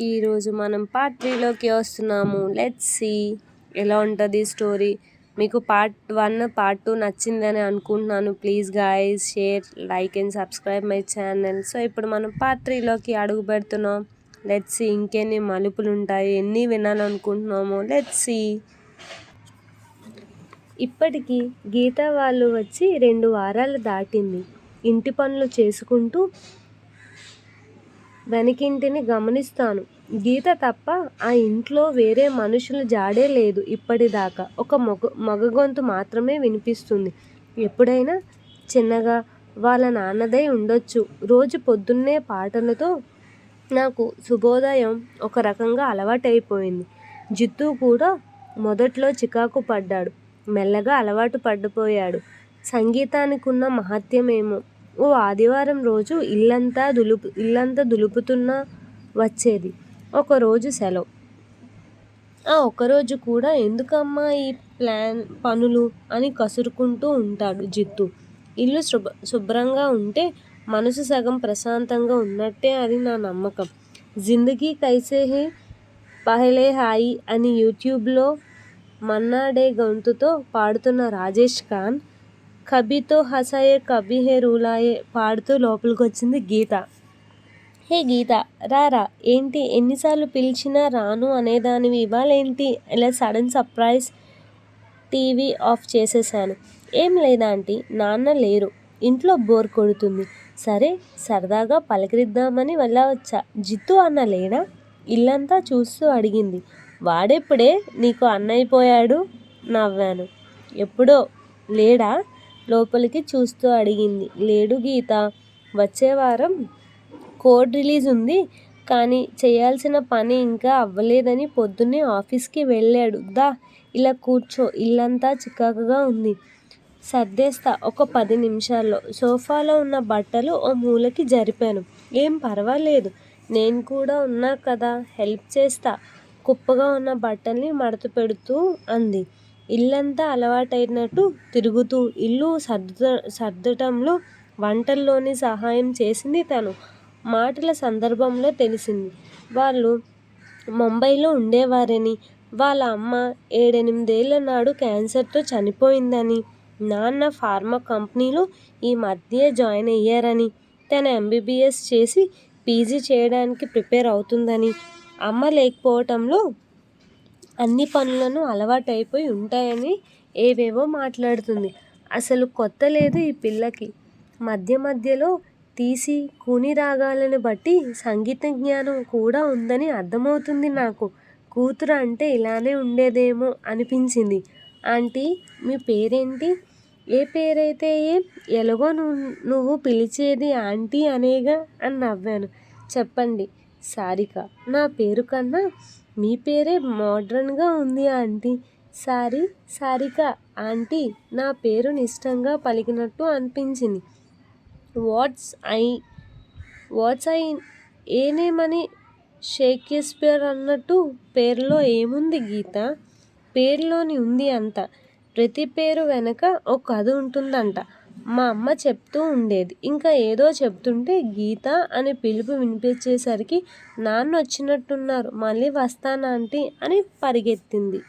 ఈరోజు మనం పార్ట్ 3లోకి వస్తున్నాము. లెట్స్ సీ ఎలా ఉంటుంది స్టోరీ. మీకు పార్ట్ 1 పార్ట్ 2 నచ్చిందని అనుకుంటున్నాను. Please guys share like and subscribe my channel. So ఇప్పుడు మనం పార్ట్ 3లోకి అడుగు పెడుతున్నాం. లెట్స్ సీ ఇంకెన్ని మలుపులు ఉంటాయి, ఎన్ని వినాలనుకుంటున్నామో లెట్స్ సీ. ఇప్పటికి గీత వాళ్ళు వచ్చి 2 వారాలు దాటింది. ఇంటి పనులు చేసుకుంటూ వెనకింటిని గమనిస్తాను. గీత తప్ప ఆ ఇంట్లో వేరే మనుషుల జాడే లేదు. ఇప్పటిదాకా ఒక మగ గొంతు మాత్రమే వినిపిస్తుంది. ఎప్పుడైనా చిన్నగా వాళ్ళ నాన్నదై ఉండొచ్చు. రోజు పొద్దున్నే పాటలతో నాకు శుభోదయం ఒక రకంగా అలవాటైపోయింది. జిత్తు కూడా మొదట్లో చికాకు పడ్డాడు. మెల్లగా అలవాటు పడిపోయాడు. సంగీతానికున్న మహత్యమేమో. ఓ ఆదివారం రోజు ఇల్లంతా దులుపుతున్నా వచ్చేది. ఒకరోజు సెలవు. ఆ ఒక్కరోజు కూడా ఎందుకమ్మా ఈ పనులు అని కసురుకుంటూ ఉంటాడు జిత్తు. ఇల్లు శుభ్రంగా ఉంటే మనసు సగం ప్రశాంతంగా ఉన్నట్టే అని నా నమ్మకం. జిందగీ కైసే హై పహలే హాయి అని యూట్యూబ్లో మన్నా డే గొంతుతో పాడుతున్న రాజేష్ ఖాన్ కభీ తో హసాయే కభీ హే రూలాయే పాడుతూ లోపలికొచ్చింది గీత. హే గీత, రారా. ఏంటి ఎన్నిసార్లు పిలిచినా రాను అనేదానివి, ఇవాళేంటి ఇలా సడన్ సర్ప్రైజ్? టీవీ ఆఫ్ చేసేశాను. ఏం లేదాంటీ, నాన్న లేరు, ఇంట్లో బోర్ కొడుతుంది. సరే సరదాగా పలకరిద్దామని వెళ్ళవచ్చా. జిత్తు అన్న లేడా? ఇల్లంతా చూస్తూ అడిగింది. వాడెప్పుడే నీకు అన్నయిపోయాడు? నవ్వాను. ఎప్పుడో. లేడా? లోపలికి చూస్తూ అడిగింది. లేడు గీత, వచ్చే వారం కోడ్ రిలీజ్ ఉంది, కానీ చేయాల్సిన పని ఇంకా అవ్వలేదని పొద్దున్నే ఆఫీస్కి వెళ్ళాడు. దా ఇలా కూర్చో, ఇల్లంతా చికాకుగా ఉంది, సర్దేస్తా ఒక 10 నిమిషాల్లో. సోఫాలో ఉన్న బట్టలు ఓ మూలకి జరిపాను. ఏం పర్వాలేదు, నేను కూడా ఉన్నా కదా, హెల్ప్ చేస్తా. కుప్పగా ఉన్న బట్టల్ని మడత పెడుతూ అంది. ఇల్లంతా అలవాటైనట్టు తిరుగుతూ ఇల్లు సర్దటంలో వంటల్లోని సహాయం చేసింది తను. మాటల సందర్భంలో తెలిసింది వాళ్ళు ముంబైలో ఉండేవారని, వాళ్ళ అమ్మ 7-8 నాడు క్యాన్సర్తో చనిపోయిందని, నాన్న ఫార్మా కంపెనీలో ఈ మధ్య జాయిన్ అయ్యారని, తన ఎంబీబీఎస్ చేసి పీజీ చేయడానికి ప్రిపేర్ అవుతుందని, అమ్మ లేకపోవటంలో అన్ని పనులను అలవాటైపోయి ఉంటాయని ఏవేవో మాట్లాడుతుంది. అసలు కొత్త లేదు ఈ పిల్లకి. మధ్యలో తీసి కూని రాగాలను బట్టి సంగీత జ్ఞానం కూడా ఉందని అర్థమవుతుంది నాకు. కూతురు అంటే ఇలానే ఉండేదేమో అనిపించింది. ఆంటీ, మీ పేరేంటి? ఏ పేరైతే ఏం, ఎలాగో నువ్వు పిలిచేది ఆంటీ అనేగా అని నవ్వాను. చెప్పండి సారిక. నా పేరు కన్నా మీ పేరే మోడ్రన్గా ఉంది ఆంటీ. సారిక ఆంటీ. నా పేరు నిష్టంగా పలికినట్టు అనిపించింది. వాట్స్ ఐ ఏనేమని షేక్స్పియర్ అన్నట్టు పేరులో ఏముంది గీత? పేరులోని ఉంది అంత. ప్రతి పేరు వెనక ఓ కథ ఉంటుందంట. మా అమ్మ చెప్తూ ఉండేది. ఇంకా ఏదో చెప్తుంటే గీత అనే పిలుపు వినిపించేసరికి నాన్న వచ్చినట్టున్నారు. మళ్ళీ వస్తానాంటీ అని పరిగెత్తింది.